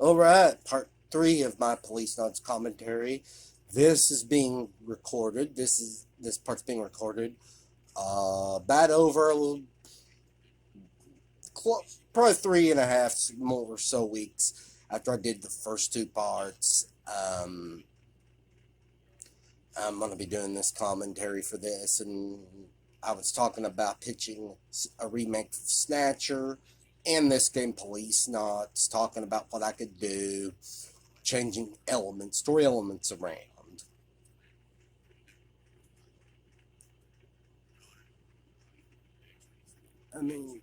Alright, part 3 of my Policenauts Commentary. This is being recorded. This part's being recorded. About over probably 3.5 more or so weeks after I did the first 2 parts. I'm going to be doing this commentary for this, and I was talking about pitching a remake of Snatcher and this game Policenauts, talking about what I could do, changing elements, story elements around. I mean,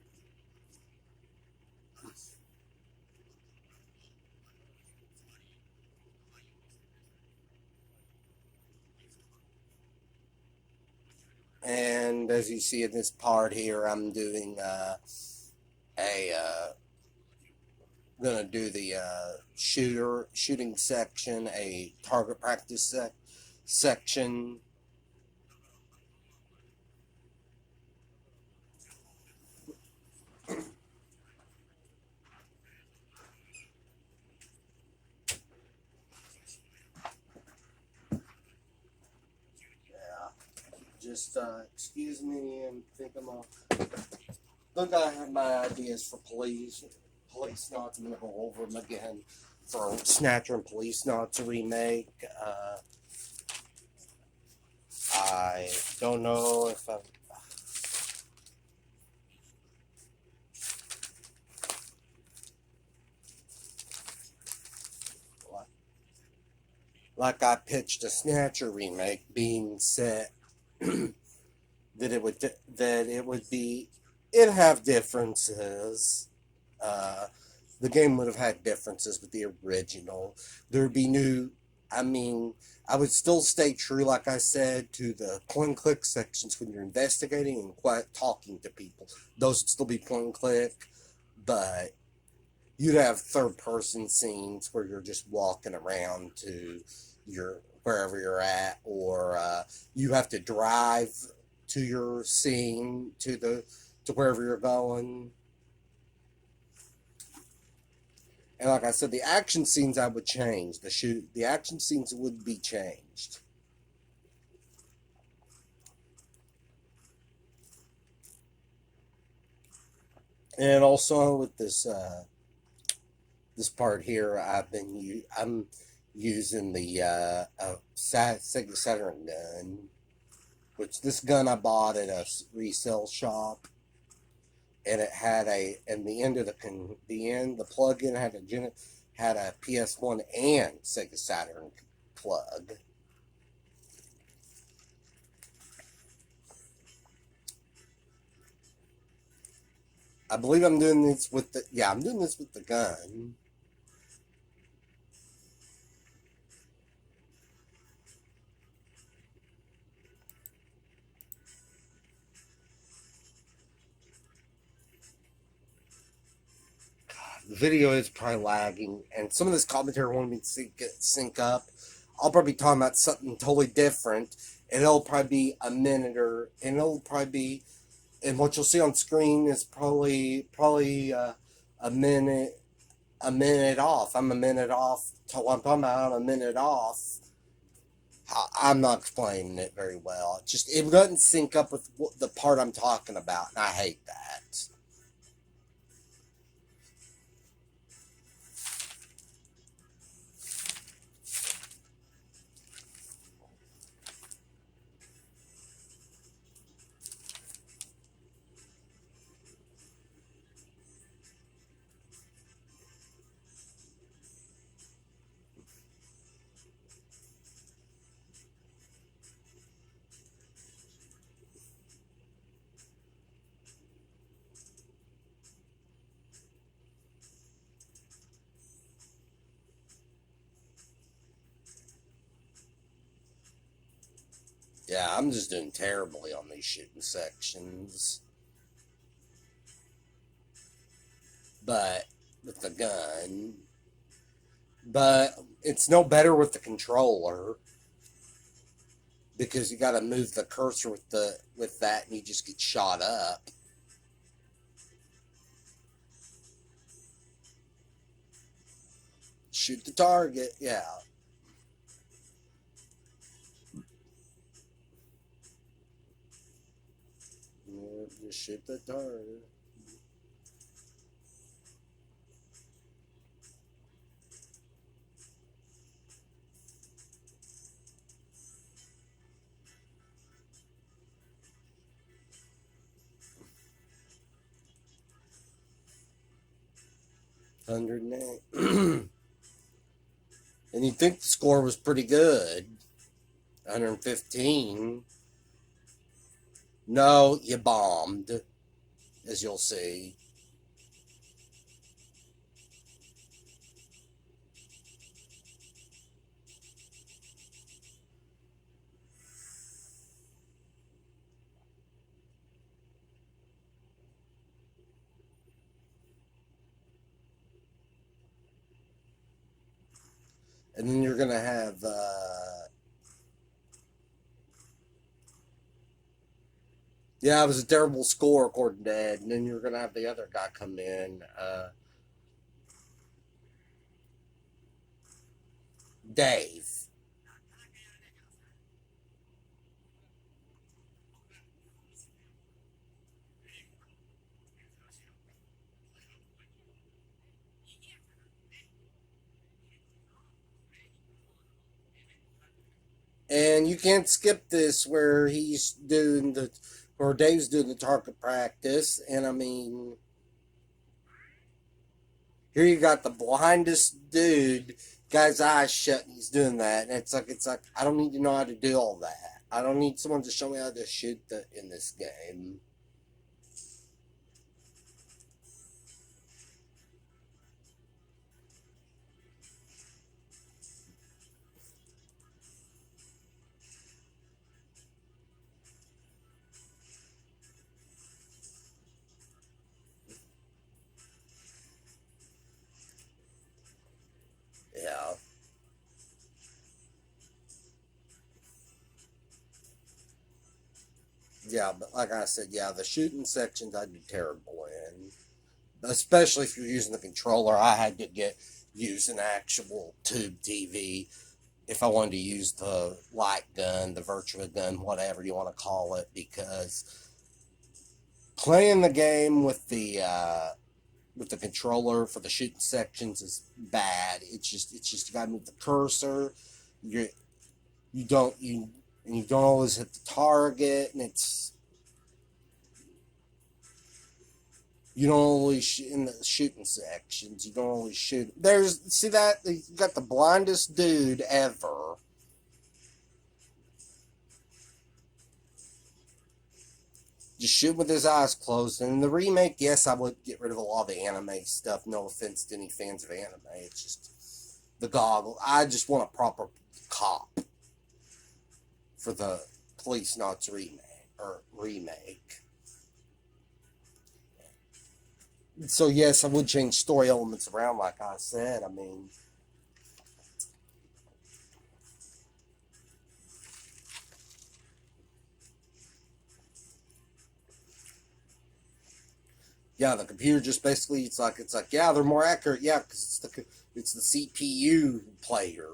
and as you see in this part here, I'm doing a gonna do the shooting section, a target practice section. Just excuse me and think I have my ideas for Policenauts. I'm gonna go over them again for Snatcher and Policenauts remake. I don't know if I. Like I pitched a Snatcher remake, being said that it'd have differences. The game would have had differences with the original. There'd be new. I mean, I would still stay true, like I said, to the point and click sections when you're investigating and talking to people. Those would still be point and click, but you'd have third person scenes where you're just walking around to your wherever you're at, or you have to drive to your scene to wherever you're going. And like I said, the action scenes I would change. The action scenes would be changed. And also with this part here, I'm using the Sega Saturn gun, which this gun I bought at a resale shop, and it had the plug-in had a PS1 and Sega Saturn plug. I believe I'm doing this with the gun. The video is probably lagging, and some of this commentary won't even sync up. I'll probably be talking about something totally different, and it'll probably be and what you'll see on screen is probably a minute off. I'm a minute off to what I'm talking about. I'm a minute off. I'm not explaining it very well. It doesn't sync up with the part I'm talking about, and I hate that. Yeah, I'm just doing terribly on these shooting sections. But with the gun. But it's no better with the controller, because you got to move the cursor with that, and you just get shot up. shoot the target. Yeah. Yeah, just shoot the target. Hundred and eight. And you think the score was pretty good. 115. No, you bombed, as you'll see. And then you're going to have, yeah, it was a terrible score, according to Ed. And then you're going to have the other guy come in, Dave. And you can't skip this where Dave's doing the target practice. And I mean, here you got the blindest dude, guy's eyes shut, and he's doing that. And it's like, I don't need to know how to do all that. I don't need someone to show me how to shoot in this game. Yeah. Yeah, but like I said, yeah, the shooting sections I do terrible in. Especially if you're using the controller. I had to use an actual tube TV if I wanted to use the light gun, the virtual gun, whatever you want to call it, because playing the game with the controller for the shooting sections is bad. It's just you gotta move the cursor. You you don't you and you don't always hit the target, and it's you don't always in the shooting sections. You don't always shoot. See that you got the blindest dude ever. Just shoot with his eyes closed. And in the remake, yes, I would get rid of a lot of the anime stuff. No offense to any fans of anime. It's just the goggle. I just want a proper cop for the Policenauts remake. So yes, I would change story elements around, like I said. I mean, yeah, the computer just basically it's like yeah, they're more accurate. Yeah, because it's the CPU player.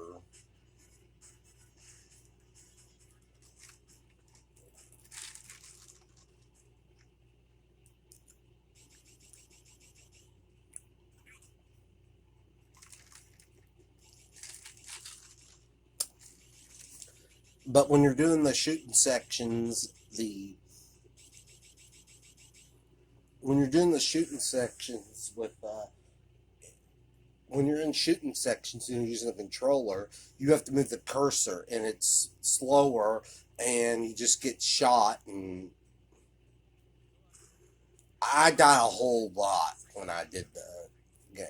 But when you're doing the shooting sections, the when you're doing the shooting sections with when you're in shooting sections and you're using a controller, you have to move the cursor, and it's slower, and you just get shot. And I died a whole lot when I did the game.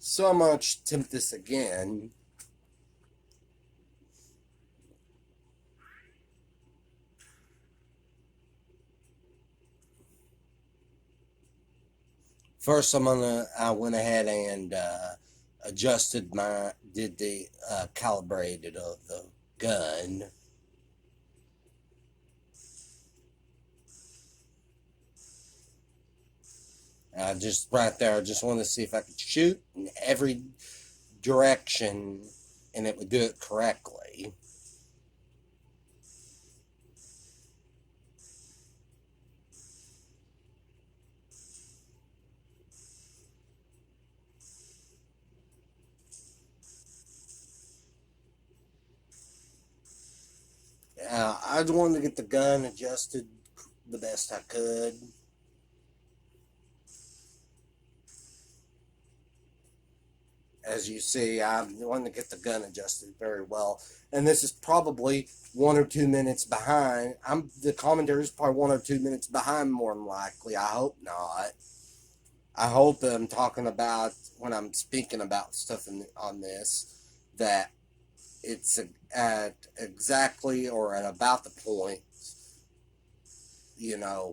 So much attempt this again. First, I went ahead and did the calibrated of the gun. I just right there, I just wanted to see if I could shoot in every direction and it would do it correctly. I just wanted to get the gun adjusted the best I could. As you see, I wanted to get the gun adjusted very well. And this is probably 1 or 2 minutes behind. The commentary is probably 1 or 2 minutes behind, more than likely. I hope not. I hope that I'm talking about, when I'm speaking about stuff on this, that it's at exactly or at about the point,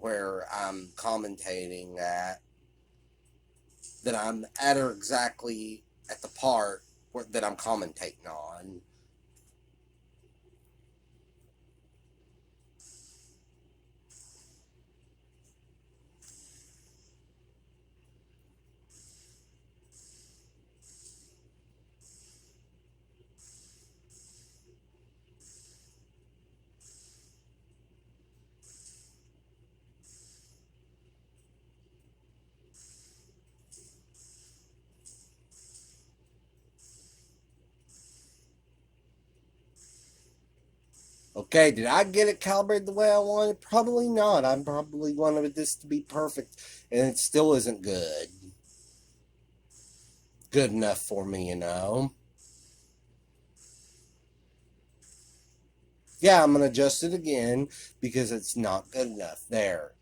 where I'm commentating at, that I'm at or exactly at the part that I'm commentating on. Okay, did I get it calibrated the way I wanted? Probably not. I probably wanted this to be perfect, and it still isn't good. Good enough for me. Yeah, I'm going to adjust it again because it's not good enough. There.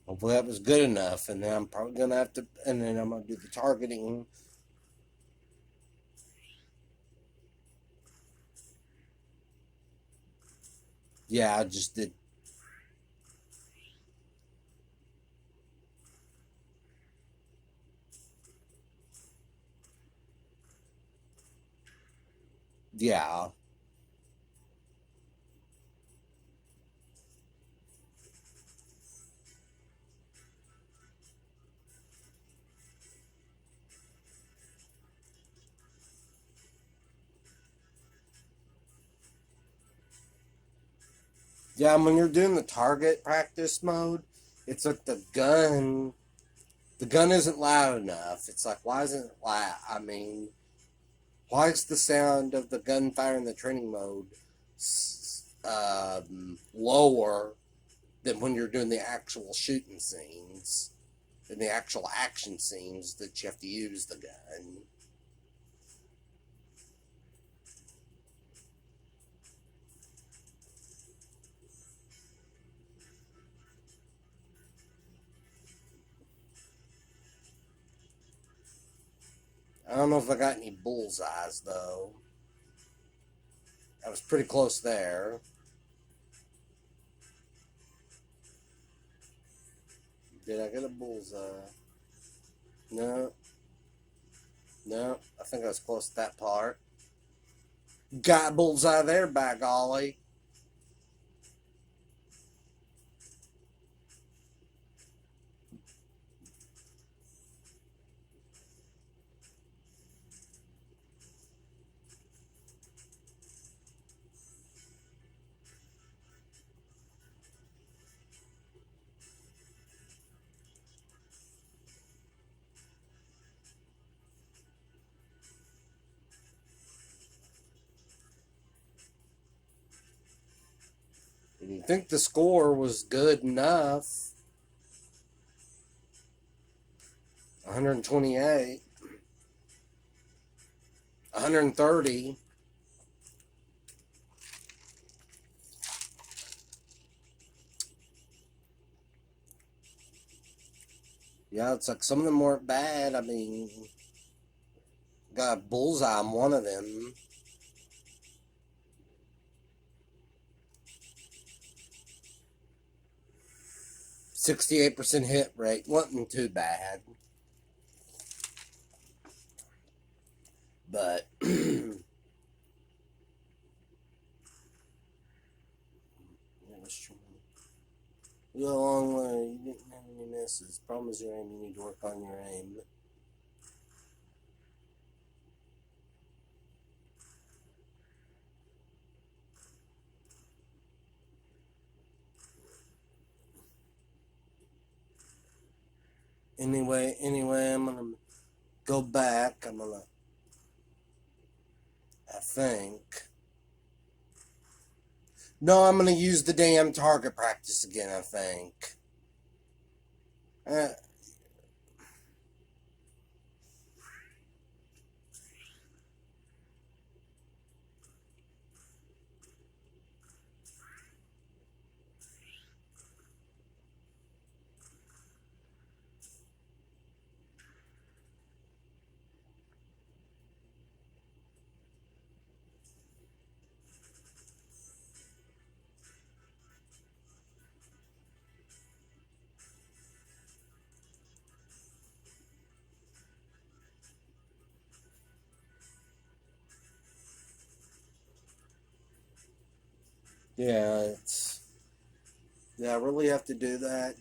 Hopefully that was good enough, and then I'm probably going to have to, and then I'm going to do the targeting. Yeah, I just did. Yeah. Yeah, when you're doing the target practice mode, it's like the gun isn't loud enough. It's like, why isn't it loud? I mean, why is the sound of the gunfire in the training mode lower than when you're doing the actual shooting scenes and the actual action scenes that you have to use the gun? I don't know if I got any bullseyes though. I was pretty close there. Did I get a bullseye? No, no. I think I was close to that part. Got a bullseye there, by golly. And you think the score was good enough? 128, 130. Yeah, it's like some of them weren't bad. I mean, got a bullseye on one of them. 68% hit rate wasn't too bad. But you go a long way. You didn't have any misses. Problem is your aim. You need to work on your aim. Anyway, I'm gonna go back. I think. No, I'm gonna use the damn target practice again, I think. Uh, yeah, I really have to do that?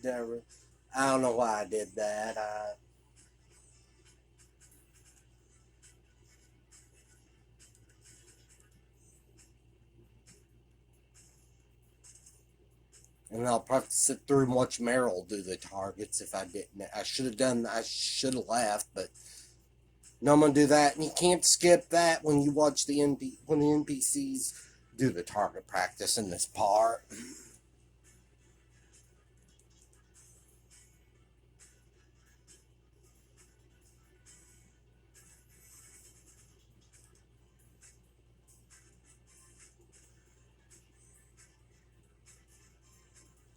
I don't know why I did that. And I'll probably sit through and watch Meryl do the targets if I didn't. I should have left, but no, I'm gonna do that. And you can't skip that when you watch when the NPCs do the target practice in this part.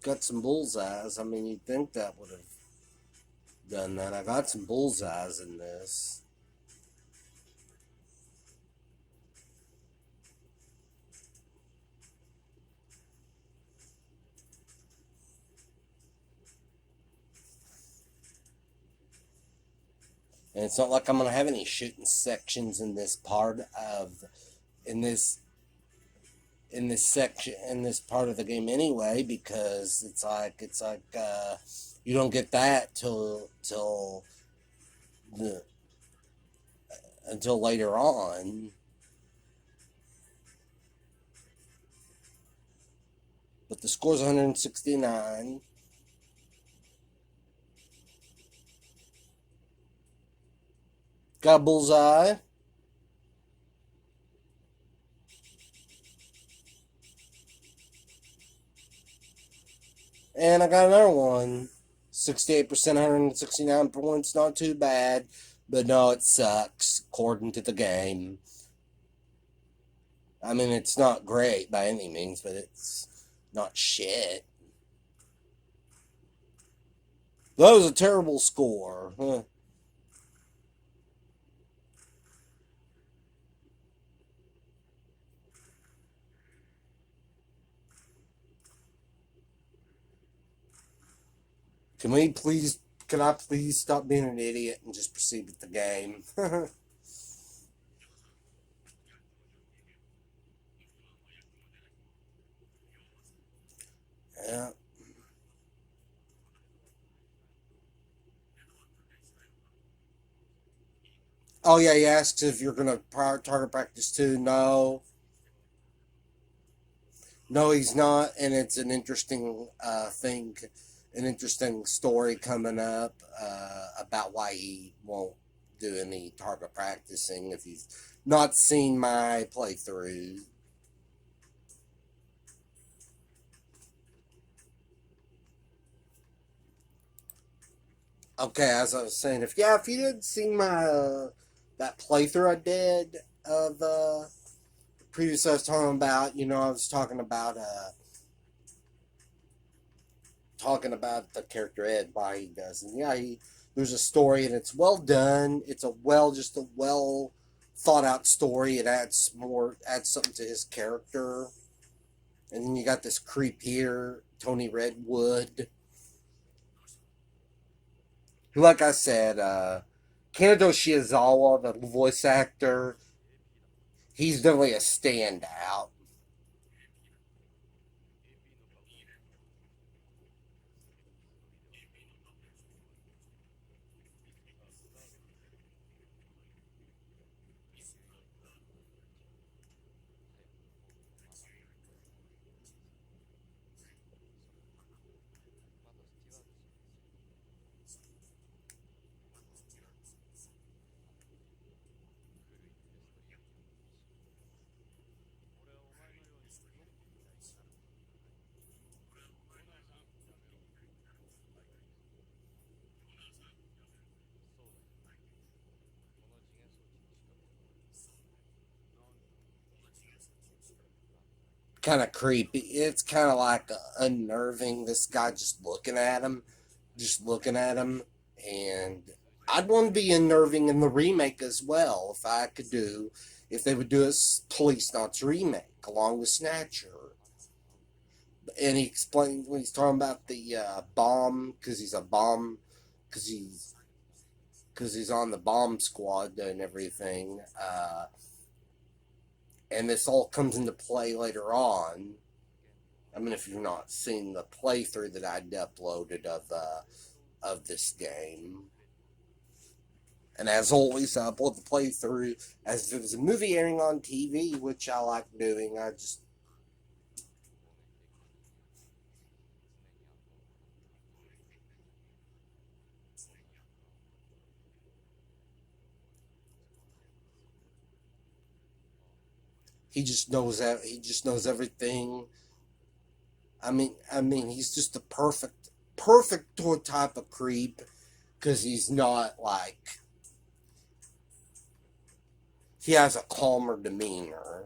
Got some bullseyes. I mean, you'd think that would have done that. I got some bullseyes in this. And it's not like I'm gonna have any shooting sections in this part of in this in this part of the game anyway, because it's like you don't get that the until later on. But the score's 169. Got a bullseye. And I got another one. 68%, 169 points. Not too bad. But no, it sucks, according to the game. I mean, it's not great by any means, but it's not shit. That was a terrible score. Huh. Can I please stop being an idiot and just proceed with the game? Yeah. Oh yeah, he asks if you're gonna target practice too. No, no, he's not, and it's an interesting thing, an interesting story coming up about why he won't do any target practicing if you've not seen my playthrough. Okay, as I was saying, if you didn't see my that playthrough I did of previous, I was talking about, I was talking about the character Ed, why he does, and yeah, there's a story and it's well done. It's just a well thought out story. It adds something to his character, and then you got this creep here, Tony Redwood. like I said, Kanado Shizawa, the voice actor, he's definitely a standout. Kind of creepy. It's kind of like unnerving. This guy just looking at him, and I'd want to be unnerving in the remake as well if I could do. If they would do a Policenauts remake along with Snatcher, and he explained when he's talking about the bomb because he's a bomb because he's on the bomb squad and everything. And this all comes into play later on. I mean, if you've not seen the playthrough that I'd uploaded of this game, and as always, I upload the playthrough as if it was a movie airing on TV, which I like doing. He just knows everything. He's just the perfect type of creep because he's not like he has a calmer demeanor.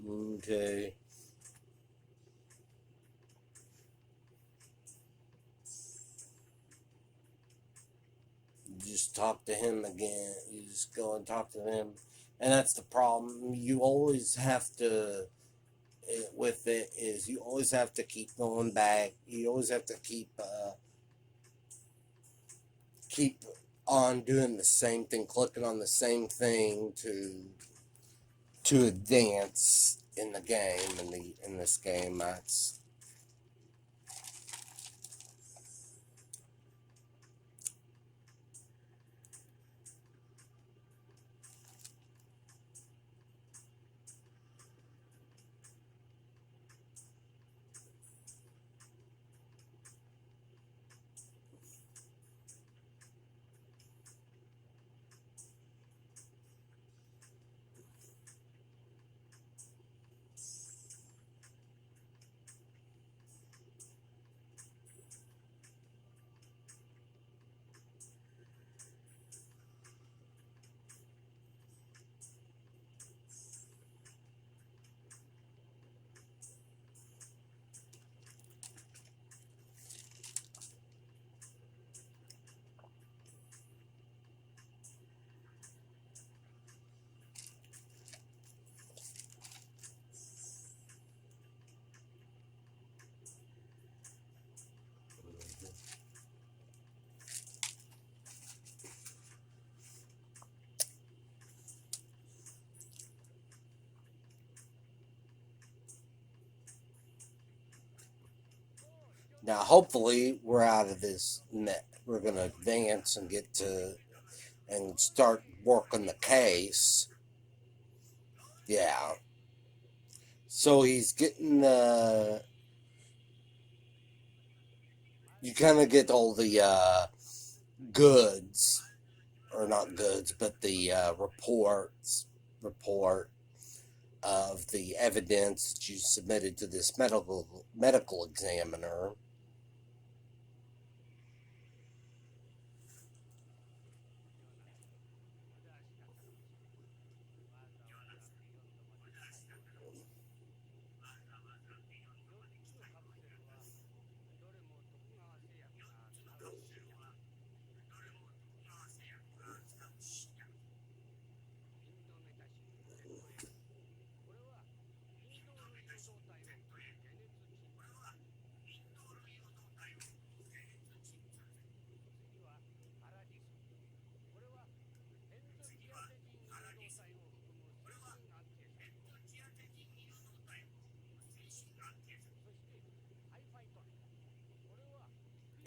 Okay, you just talk to him again. You just go and talk to him, and that's the problem. You always have to with it is you always have to keep going back. You always have to keep on doing the same thing, clicking on the same thing to advance in the game in this game. That's now hopefully we're out of this net. We're gonna advance and get to and start working the case. Yeah. So he's getting the. You kind of get all the goods, or not goods, but the report of the evidence that you submitted to this medical examiner.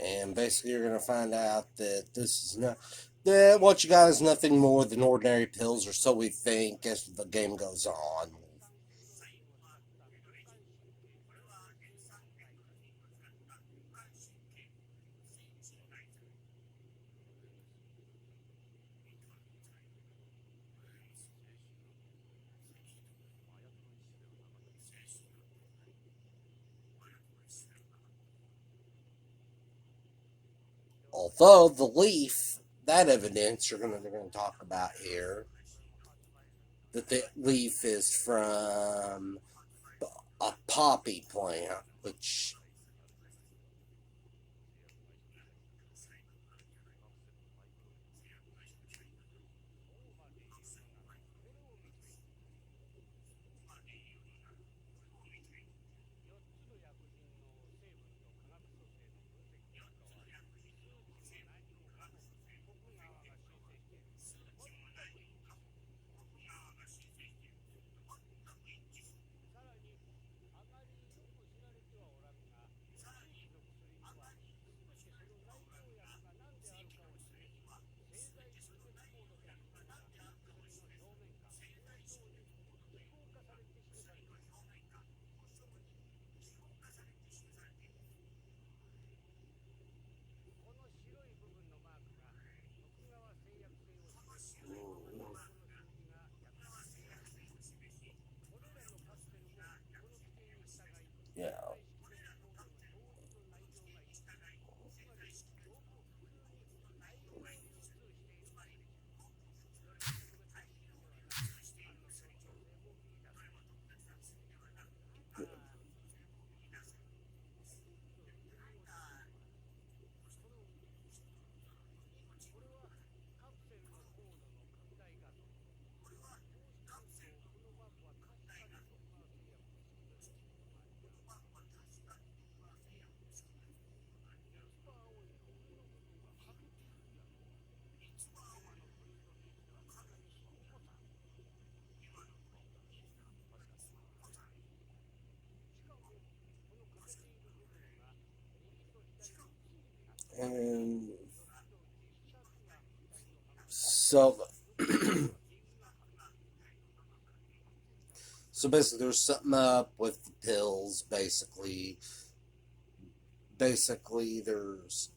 And basically, you're going to find out that this is not. That what you got is nothing more than ordinary pills, or so we think as the game goes on. Although the leaf, that evidence they're going to talk about here, that the leaf is from a poppy plant, which yeah. And so, so basically, there's something up with the pills. Basically, there's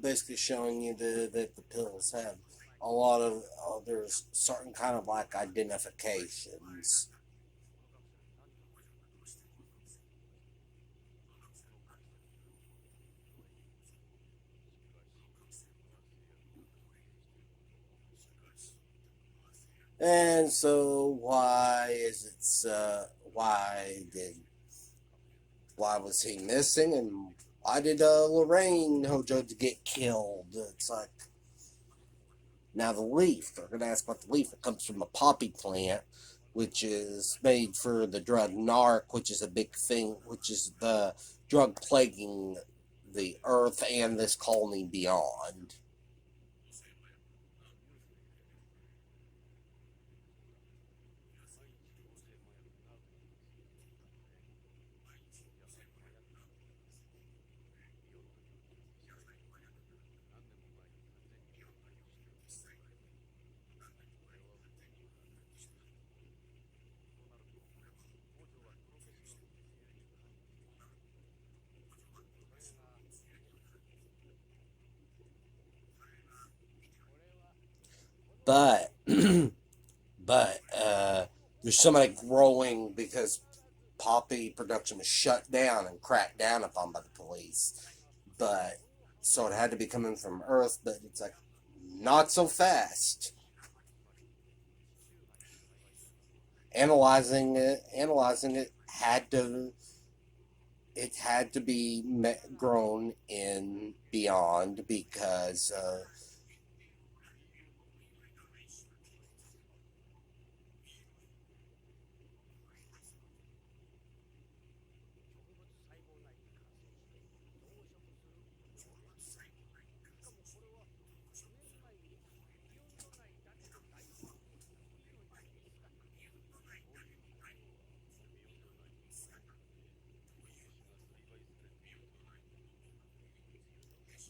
basically showing you that the pills have a lot of there's certain kind of like identifications. And so why was he missing, and why did Lorraine Hojo get killed? It's like, now the leaf. They're gonna ask about the leaf. It comes from a poppy plant, which is made for the drug narc, which is a big thing, which is the drug plaguing the earth and this colony beyond. but but there's somebody growing because poppy production was shut down and cracked down upon by the police. But so it had to be coming from Earth, but it's like not so fast. Analyzing it had to be grown in beyond because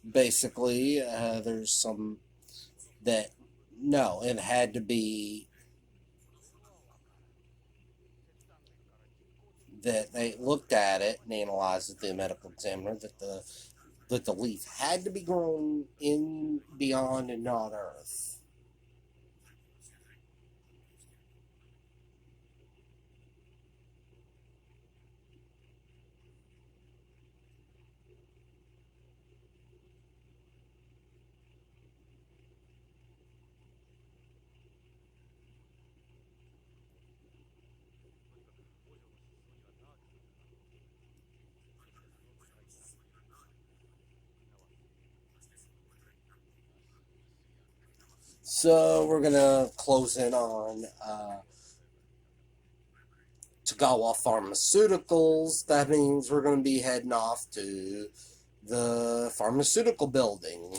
basically there's some that no, it had to be that they looked at it and analyzed it, the medical examiner, that the leaf had to be grown in beyond and not Earth. So we're gonna close in on Tagawa Pharmaceuticals. That means we're gonna be heading off to the pharmaceutical building.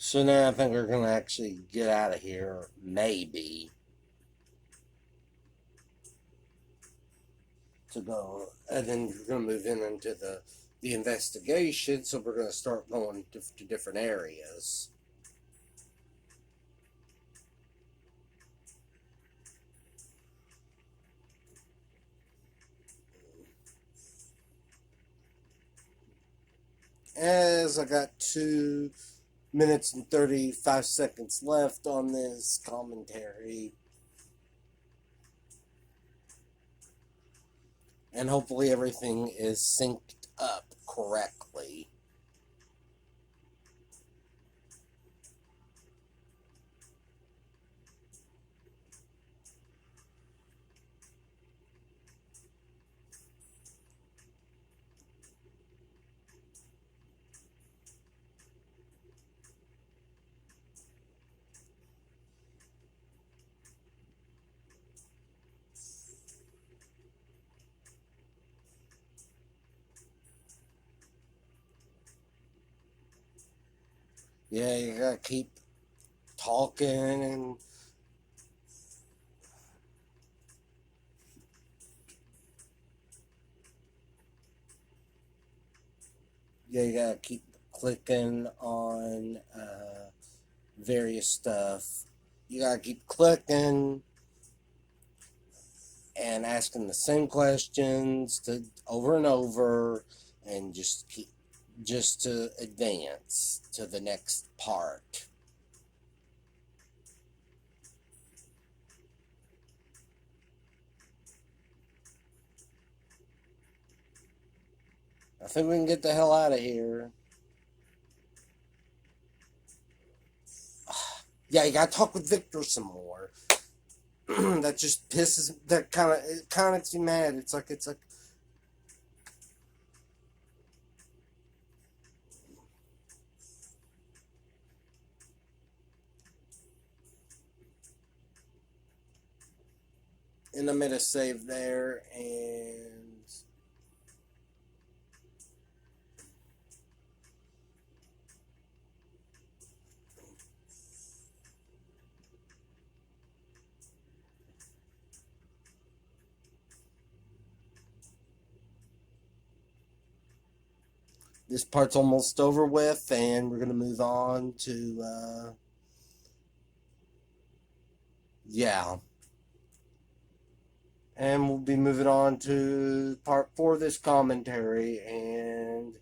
So now I think we're gonna actually get out of here, maybe, to go, and then we're gonna move in into the investigation. So we're gonna start going to different areas. As I got 2 minutes and 35 seconds left on this commentary. And hopefully everything is synced up correctly. Yeah, you gotta keep talking and yeah, you gotta keep clicking on various stuff. You gotta keep clicking and asking the same questions over and over, and just to advance to the next part. I think we can get the hell out of here. Yeah, you gotta talk with Victor some more. That just pisses. That kind of makes me mad. It's like. And I made a save there, and this part's almost over with, and we're going to move on to, yeah. And we'll be moving on to part 4 of this commentary, and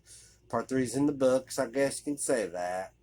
part 3 is in the books, I guess you can say that.